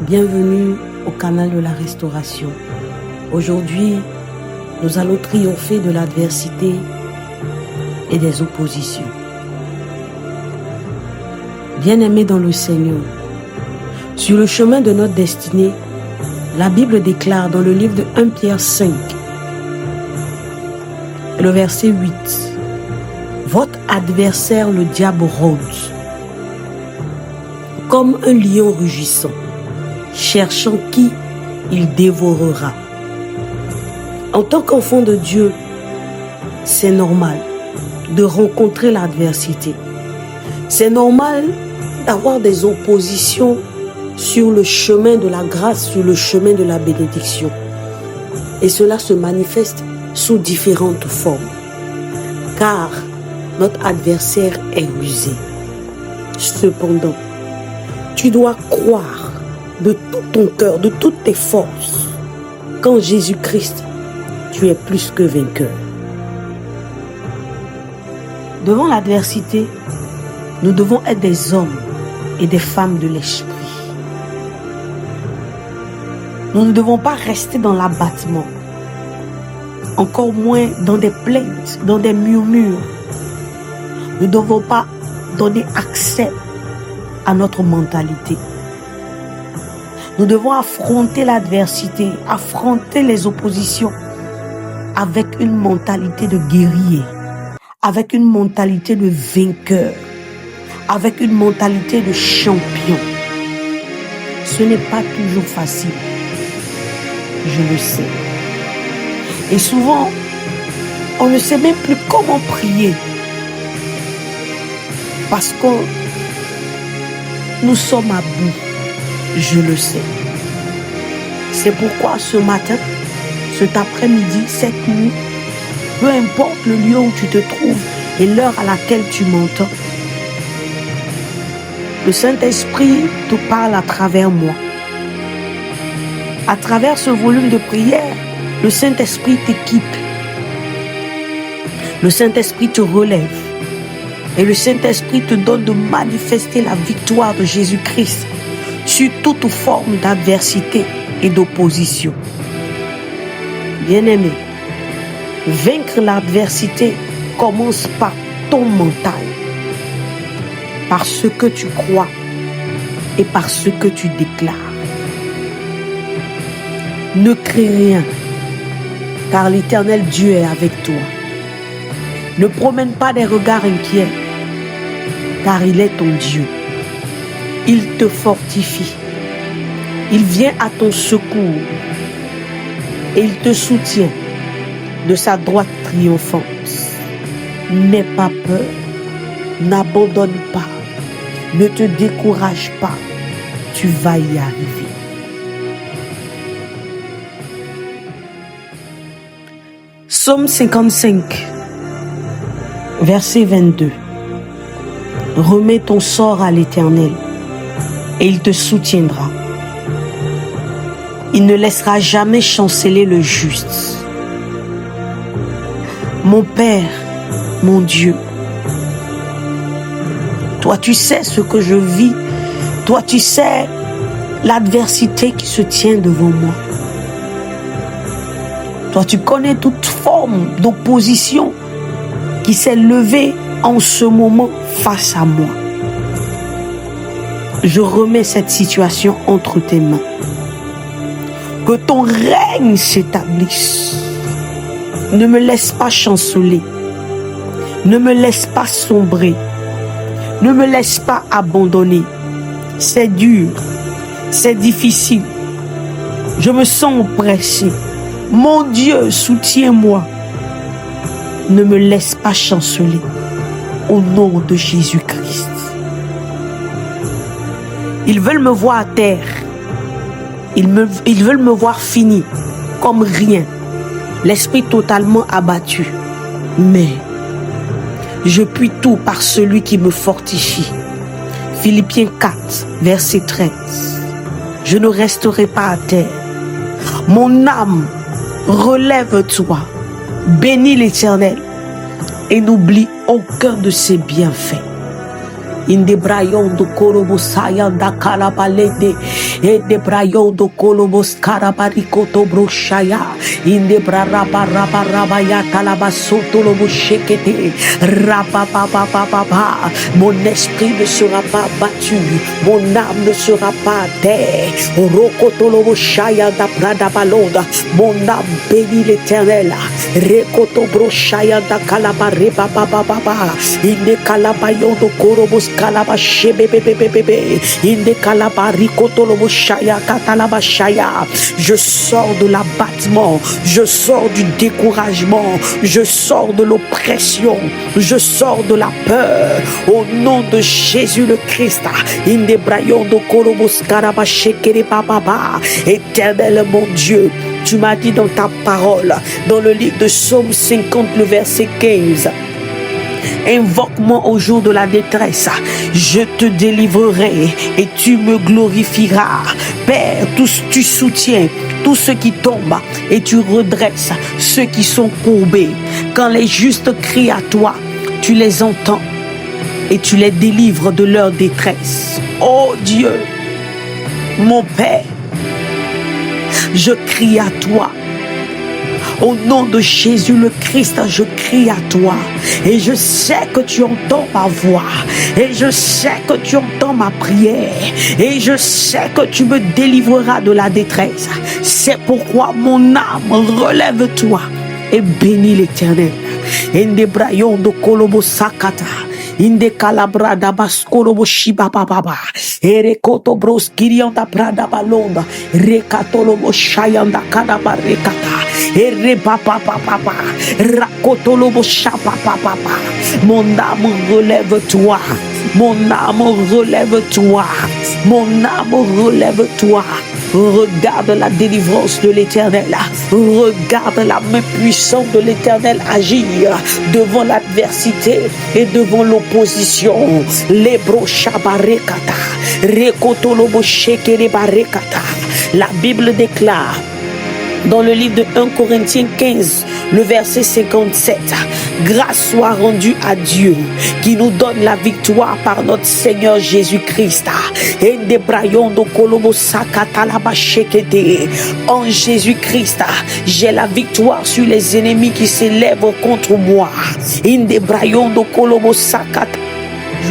Bienvenue au canal de la restauration. Aujourd'hui, nous allons triompher de l'adversité et des oppositions. Bien-aimés dans le Seigneur, sur le chemin de notre destinée, la Bible déclare dans le livre de 1 Pierre 5, le verset 8, « Votre adversaire, le diable, rôde comme un lion rugissant, cherchant qui il dévorera. » En tant qu'enfant de Dieu, c'est normal de rencontrer l'adversité. C'est normal d'avoir des oppositions sur le chemin de la grâce, sur le chemin de la bénédiction. Et cela se manifeste sous différentes formes. Car notre adversaire est rusé. Cependant, tu dois croire de tout ton cœur, de toutes tes forces, qu'en Jésus-Christ, tu es plus que vainqueur. Devant l'adversité, nous devons être des hommes et des femmes de l'esprit. Nous ne devons pas rester dans l'abattement, encore moins dans des plaintes, dans des murmures. Nous ne devons pas donner accès à notre mentalité. Nous devons affronter l'adversité, affronter les oppositions avec une mentalité de guerrier, avec une mentalité de vainqueur, avec une mentalité de champion. Ce n'est pas toujours facile, je le sais. Et souvent, on ne sait même plus comment prier parce que nous sommes à bout, je le sais. C'est pourquoi ce matin, cet après-midi, cette nuit, peu importe le lieu où tu te trouves et l'heure à laquelle tu m'entends, le Saint-Esprit te parle à travers moi. À travers ce volume de prière, le Saint-Esprit t'équipe. Le Saint-Esprit te relève. Et le Saint-Esprit te donne de manifester la victoire de Jésus-Christ sur toute forme d'adversité et d'opposition. Bien-aimé, vaincre l'adversité commence par ton mental, par ce que tu crois et par ce que tu déclares. Ne crains rien, car l'Éternel Dieu est avec toi. Ne promène pas des regards inquiets, car il est ton Dieu. Il te fortifie. Il vient à ton secours et il te soutient de sa droite triomphante. N'aie pas peur, n'abandonne pas, ne te décourage pas, tu vas y arriver. Psaume 55, verset 22. Remets ton sort à l'Éternel et il te soutiendra. Il ne laissera jamais chanceler le juste. Mon Père, mon Dieu, toi tu sais ce que je vis, toi tu sais l'adversité qui se tient devant moi. Toi tu connais toute forme d'opposition qui s'est levée en ce moment face à moi. Je remets cette situation entre tes mains. Que ton règne s'établisse. Ne me laisse pas chanceler. Ne me laisse pas sombrer. Ne me laisse pas abandonner. C'est dur. C'est difficile. Je me sens oppressé. Mon Dieu, soutiens-moi. Ne me laisse pas chanceler. Au nom de Jésus-Christ. Ils veulent me voir à terre. Ils veulent me voir fini, comme rien. L'esprit totalement abattu. Mais je puis tout par celui qui me fortifie. Philippiens 4, verset 13. Je ne resterai pas à terre. Mon âme, relève-toi. Bénis l'Éternel et n'oublie aucun de ses bienfaits. Inde brayon do kolobos sayanda kalabalede. Inde brayon do kolobos karabarikoto broshaya. Inde braraba ya talabasoto lobo shekete. Rabababababa. Mon esprit ne sera pas battu. Mon âme ne sera pas terre. Rokoto lobo shaya da prada balonda. Mon âme bénit l'Éternel. Rekoto broshaya da kalabare babababa. Inde kalabayon do korobos kalaba shebebebebebe. Inde kalabarikoto lobo shaya katalaba shaya. Je sors de l'abattement. Je sors du découragement. Je sors de l'oppression. Je sors de la peur. Au nom de Jésus le Christ. Inde brayon do korobos karaba shekere bababa. Éternel mon Dieu, tu m'as dit dans ta parole, dans le livre de Psaume 50, le verset 15. Invoque-moi au jour de la détresse, je te délivrerai et tu me glorifieras. Père, tu soutiens tous ceux qui tombent et tu redresses ceux qui sont courbés. Quand les justes crient à toi, tu les entends et tu les délivres de leur détresse. Oh Dieu, mon Père, je crie à toi. Au nom de Jésus le Christ, je crie à toi. Et je sais que tu entends ma voix. Et je sais que tu entends ma prière. Et je sais que tu me délivreras de la détresse. C'est pourquoi mon âme, relève-toi et bénis l'Éternel. Inde brayon do kolobo sakata. Inde kalabra da baskorobo shiba baba. Ere koto bros kirianda prada balonda. Rekatolobo shayanda kadaba rekata. Ere papa papa. Rakotolobo shapa papa. Mon âme relève-toi. Mon âme relève-toi. Mon âme relève-toi. Regarde la délivrance de l'Éternel. Regarde la main puissante de l'Éternel agir devant l'adversité et devant l'opposition. Lebro shabarekata. Rekotolobo shekere barekata. La Bible déclare dans le livre de 1 Corinthiens 15, le verset 57, grâce soit rendue à Dieu qui nous donne la victoire par notre Seigneur Jésus-Christ. En Jésus-Christ, j'ai la victoire sur les ennemis qui s'élèvent contre moi. Je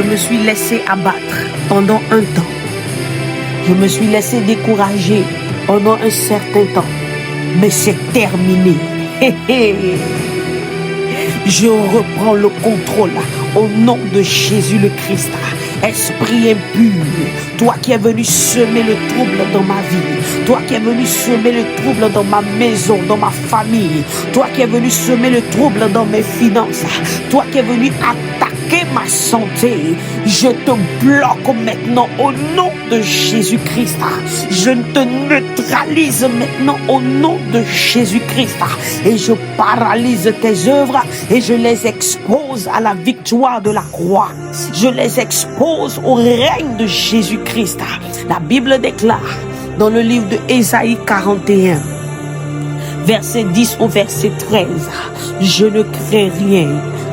me suis laissé abattre pendant un temps. Je me suis laissé décourager pendant un certain temps. Mais c'est terminé. Je reprends le contrôle au nom de Jésus le Christ. Esprit impur, toi qui es venu semer le trouble dans ma vie, toi qui es venu semer le trouble dans ma maison, dans ma famille, toi qui es venu semer le trouble dans mes finances, toi qui es venu attaquer ma santé, je te bloque maintenant au nom de Jésus-Christ. Je te neutralise maintenant au nom de Jésus-Christ et je paralyse tes œuvres et je les expose à la victoire de la croix. Je les expose au règne de Jésus-Christ. La Bible déclare dans le livre de Ésaïe 41, verset 10 au verset 13, je ne crains rien,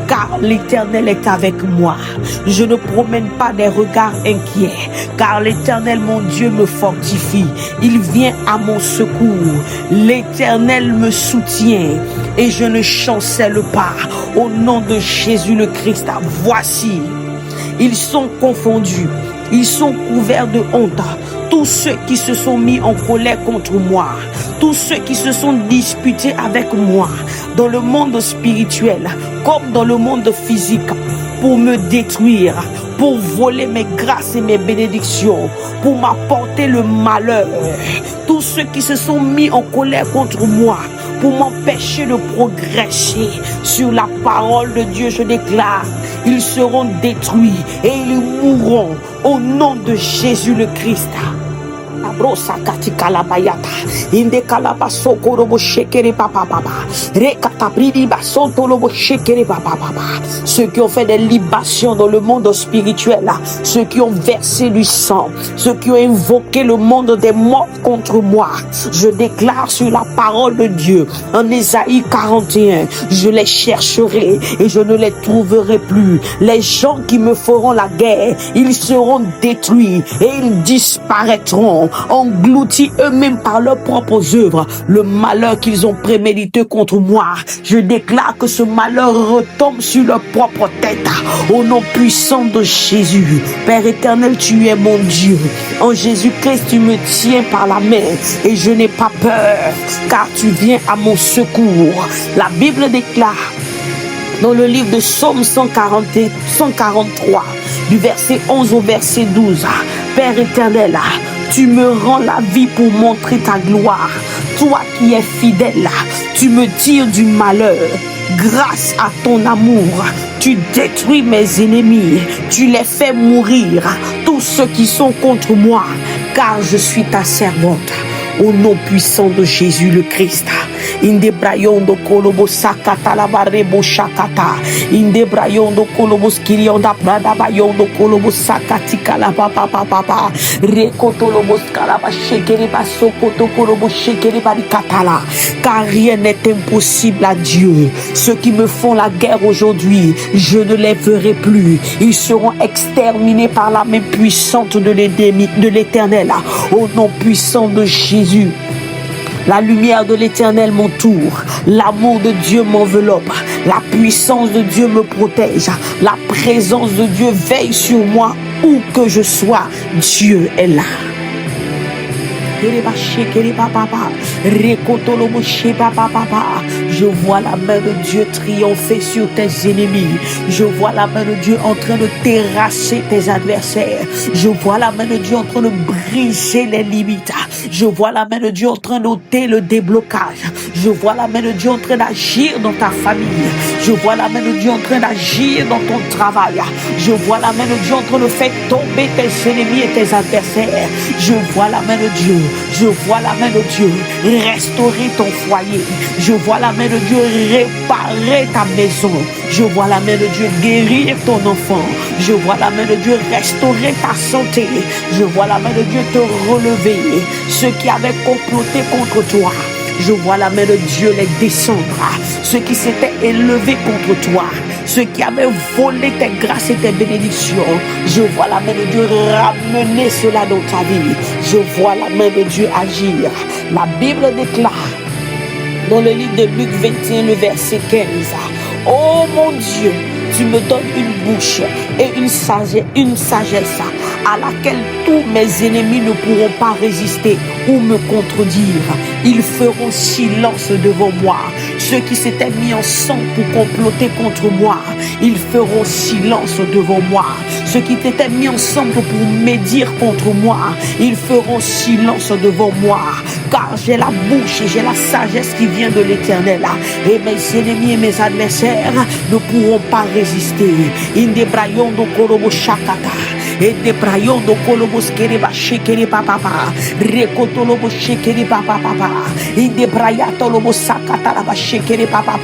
car l'Éternel est avec moi. Je ne promène pas des regards inquiets, car l'Éternel mon Dieu me fortifie. Il vient à mon secours. L'Éternel me soutient et je ne chancelle pas. Au nom de Jésus le Christ, voici, ils sont confondus, ils sont couverts de honte. Tous ceux qui se sont mis en colère contre moi, tous ceux qui se sont disputés avec moi dans le monde spirituel comme dans le monde physique pour me détruire, pour voler mes grâces et mes bénédictions, pour m'apporter le malheur. Tous ceux qui se sont mis en colère contre moi pour m'empêcher de progresser sur la parole de Dieu, je déclare, ils seront détruits et ils mourront au nom de Jésus le Christ. Brosa katikala bayata inde kalaba sokoro bo shekere papa baba rekatabridi basonto lobo shekere papa baba. Ceux qui ont fait des libations dans le monde spirituel, ceux qui ont versé du sang, ceux qui ont invoqué le monde des morts contre moi, je déclare sur la parole de Dieu en Ésaïe 41, je les chercherai et je ne les trouverai plus. Les gens qui me feront la guerre, ils seront détruits et ils disparaîtront, engloutis eux-mêmes par leurs propres œuvres. Le malheur qu'ils ont prémédité contre moi, je déclare que ce malheur retombe sur leur propre tête. Au nom puissant de Jésus, Père éternel, tu es mon Dieu. En Jésus-Christ, tu me tiens par la main et je n'ai pas peur, car tu viens à mon secours. La Bible déclare dans le livre de Psaume 143, du verset 11 au verset 12, Père éternel, tu me rends la vie pour montrer ta gloire. Toi qui es fidèle, tu me tires du malheur. Grâce à ton amour, tu détruis mes ennemis. Tu les fais mourir, tous ceux qui sont contre moi, car je suis ta servante. Au nom puissant de Jésus le Christ. Inde brayondo kolobo sakata la barebo shakata. Inde brayondo kolobo skirionda brada bayondo kolobo sakati kala papa papa. Rekoto lobo skalaba shekere basokoto kolobo shekere barikatala. Car rien n'est impossible à Dieu. Ceux qui me font la guerre aujourd'hui, je ne les verrai plus. Ils seront exterminés par la main puissante de l'Éternel. Au nom puissant de Jésus. La lumière de l'Éternel m'entoure, l'amour de Dieu m'enveloppe, la puissance de Dieu me protège, la présence de Dieu veille sur moi où que je sois, Dieu est là. Je vois la main de Dieu triompher sur tes ennemis. Je vois la main de Dieu en train de terrasser tes adversaires. Je vois la main de Dieu en train de briser les limites. Je vois la main de Dieu en train d'ôter le déblocage. Je vois la main de Dieu en train d'agir dans ta famille. Je vois la main de Dieu en train d'agir dans ton travail. Je vois la main de Dieu en train de faire tomber tes ennemis et tes adversaires. Je vois la main de Dieu. Je vois la main de Dieu restaurer ton foyer. Je vois la main de Dieu réparer ta maison. Je vois la main de Dieu guérir ton enfant. Je vois la main de Dieu restaurer ta santé. Je vois la main de Dieu te relever. Ceux qui avaient comploté contre toi, je vois la main de Dieu les descendre. Ceux qui s'étaient élevés contre toi, ceux qui avaient volé tes grâces et tes bénédictions, je vois la main de Dieu ramener cela dans ta vie. Je vois la main de Dieu agir. La Bible déclare dans le livre de Luc 21, le verset 15, oh mon Dieu, tu me donnes une bouche et une sagesse à laquelle tous mes ennemis ne pourront pas résister ou me contredire. Ils feront silence devant moi. Ceux qui s'étaient mis ensemble pour comploter contre moi, ils feront silence devant moi. Ceux qui s'étaient mis ensemble pour médire contre moi, ils feront silence devant moi. Car j'ai la bouche et j'ai la sagesse qui vient de l'Éternel. Et mes ennemis et mes adversaires ne pourront pas résister. Inde brayondo korobo shakata. Inde brayondo kolobo skereba shekere papa. Rekoto lobo shekere papa. Inde brayato lobo sakata laba shekere papa.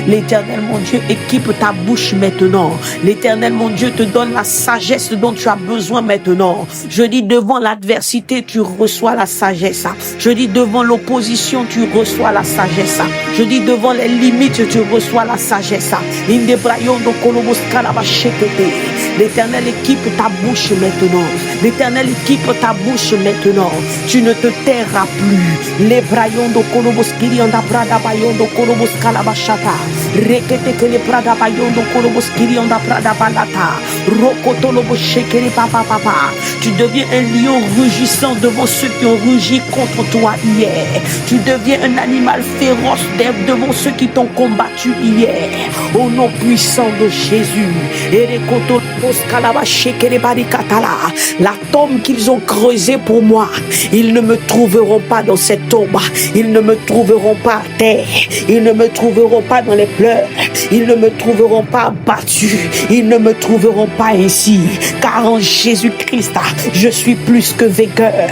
L'Éternel mon Dieu équipe ta bouche maintenant. L'Éternel mon Dieu te donne la sagesse dont tu as besoin maintenant. Je dis devant l'adversité tu reçois la sagesse. Je dis devant l'opposition tu reçois la sagesse. Je dis devant les limites tu reçois la sagesse. Inde brayondo kolobo skalaba shekete. L'Éternel équipe ta bouche maintenant. L'Éternel équipe ta bouche maintenant. Tu ne te tairas plus. Les brayondo kolobos kiri anda prada bayondo kolobos kalabashata. Rekete que les prada bayondo kolobos kiri anda prada balata. Rokoto lobo shekere papa. Tu deviens un lion rugissant devant ceux qui ont rugi contre toi hier. Tu deviens un animal féroce devant ceux qui t'ont combattu hier. Au nom puissant de Jésus. Erekoto lobos kalabashekere bari La tombe qu'ils ont creusée pour moi, ils ne me trouveront pas dans cette tombe. Ils ne me trouveront pas à terre. Ils ne me trouveront pas dans les pleurs. Ils ne me trouveront pas battu. Ils ne me trouveront pas ainsi. Car en Jésus-Christ, je suis plus que vainqueur.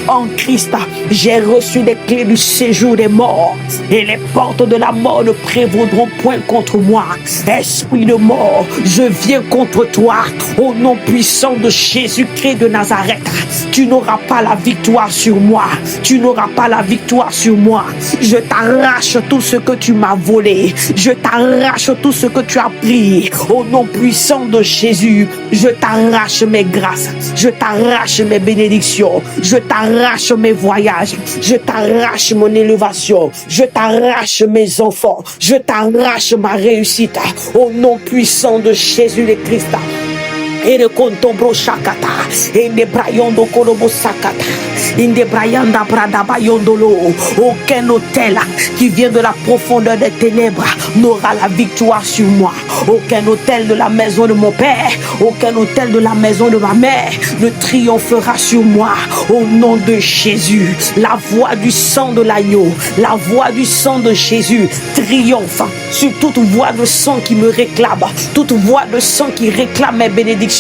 En Christ, j'ai reçu les clés du séjour des morts. Et les portes de la mort ne prévaudront point contre moi. Esprit de mort, je viens contre toi. Au nom puissant de Jésus-Christ de Nazareth, tu n'auras pas la victoire sur moi. Tu n'auras pas la victoire sur moi. Je t'arrache tout ce que tu m'as volé. Je t'arrache tout ce que tu as pris. Au nom puissant de Jésus, je t'arrache mes grâces. Je t'arrache mes bénédictions. Je t'arrache mes voyages. Je t'arrache mon élévation. Je t'arrache mes enfants. Je t'arrache ma réussite. Au nom puissant de Jésus le Christ. Et le contombro shakata, et ne brayondo korobo sakata, inde brayanda bradaba yondolo. Aucun hôtel qui vient de la profondeur des ténèbres n'aura la victoire sur moi. Aucun hôtel de la maison de mon père, aucun hôtel de la maison de ma mère ne triomphera sur moi. Au nom de Jésus, la voix du sang de l'agneau, la voix du sang de Jésus triomphe sur toute voix de sang qui me réclame, toute voix de sang qui réclame mes bénédictions.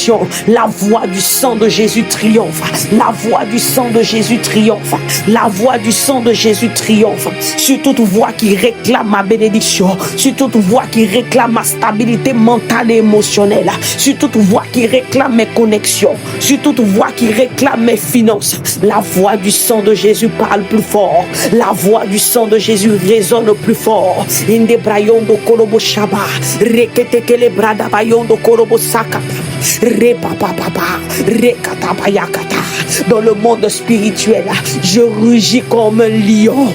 La voix du sang de Jésus triomphe. La voix du sang de Jésus triomphe. La voix du sang de Jésus triomphe. Sur toute voix qui réclame ma bénédiction. Sur toute voix qui réclame ma stabilité mentale et émotionnelle. Sur toute voix qui réclame mes connexions. Sur toute voix qui réclame mes finances. La voix du sang de Jésus parle plus fort. La voix du sang de Jésus résonne plus fort. Inde brayondo korobo shaba. Rekete kele brada bayondo korobo sakata. Dans le monde spirituel, je rugis comme un lion.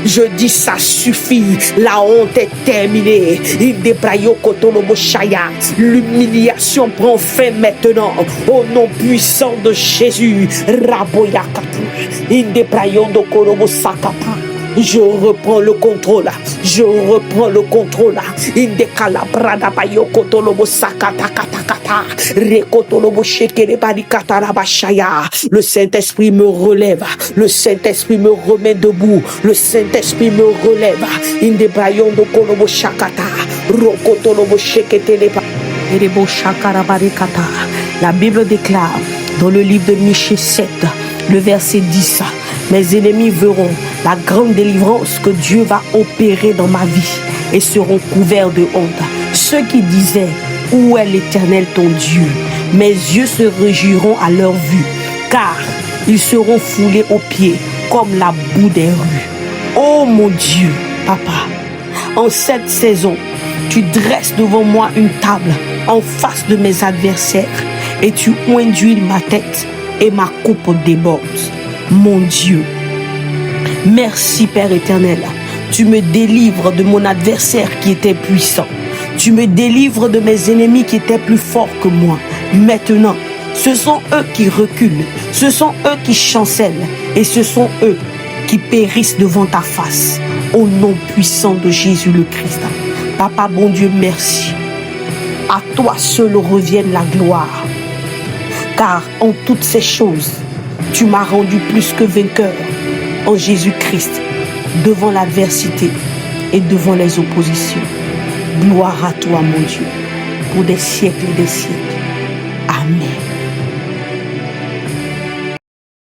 Je dis ça suffit. La honte est terminée. L'humiliation prend fin maintenant. Au nom puissant de Jésus. Je reprends le contrôle. Je reprends le contrôle. Le Saint-Esprit me relève. Le Saint-Esprit me remet debout. Le Saint-Esprit me relève. La Bible déclare dans le livre de Michée 7, le verset 10, mes ennemis verront la grande délivrance que Dieu va opérer dans ma vie et seront couverts de honte. Ceux qui disaient, où est l'Éternel ton Dieu? Mes yeux se réjouiront à leur vue, car ils seront foulés aux pieds comme la boue des rues. Oh mon Dieu, Papa, en cette saison, tu dresses devant moi une table en face de mes adversaires et tu induis ma tête et ma coupe déborde. Mon Dieu, merci Père éternel, tu me délivres de mon adversaire qui était puissant. Tu me délivres de mes ennemis qui étaient plus forts que moi. Maintenant, ce sont eux qui reculent, ce sont eux qui chancellent et ce sont eux qui périssent devant ta face. Au nom puissant de Jésus le Christ. Papa bon Dieu, merci. À toi seul revienne la gloire. Car en toutes ces choses, tu m'as rendu plus que vainqueur en Jésus-Christ, devant l'adversité et devant les oppositions. Gloire à toi, mon Dieu, pour des siècles et des siècles. Amen.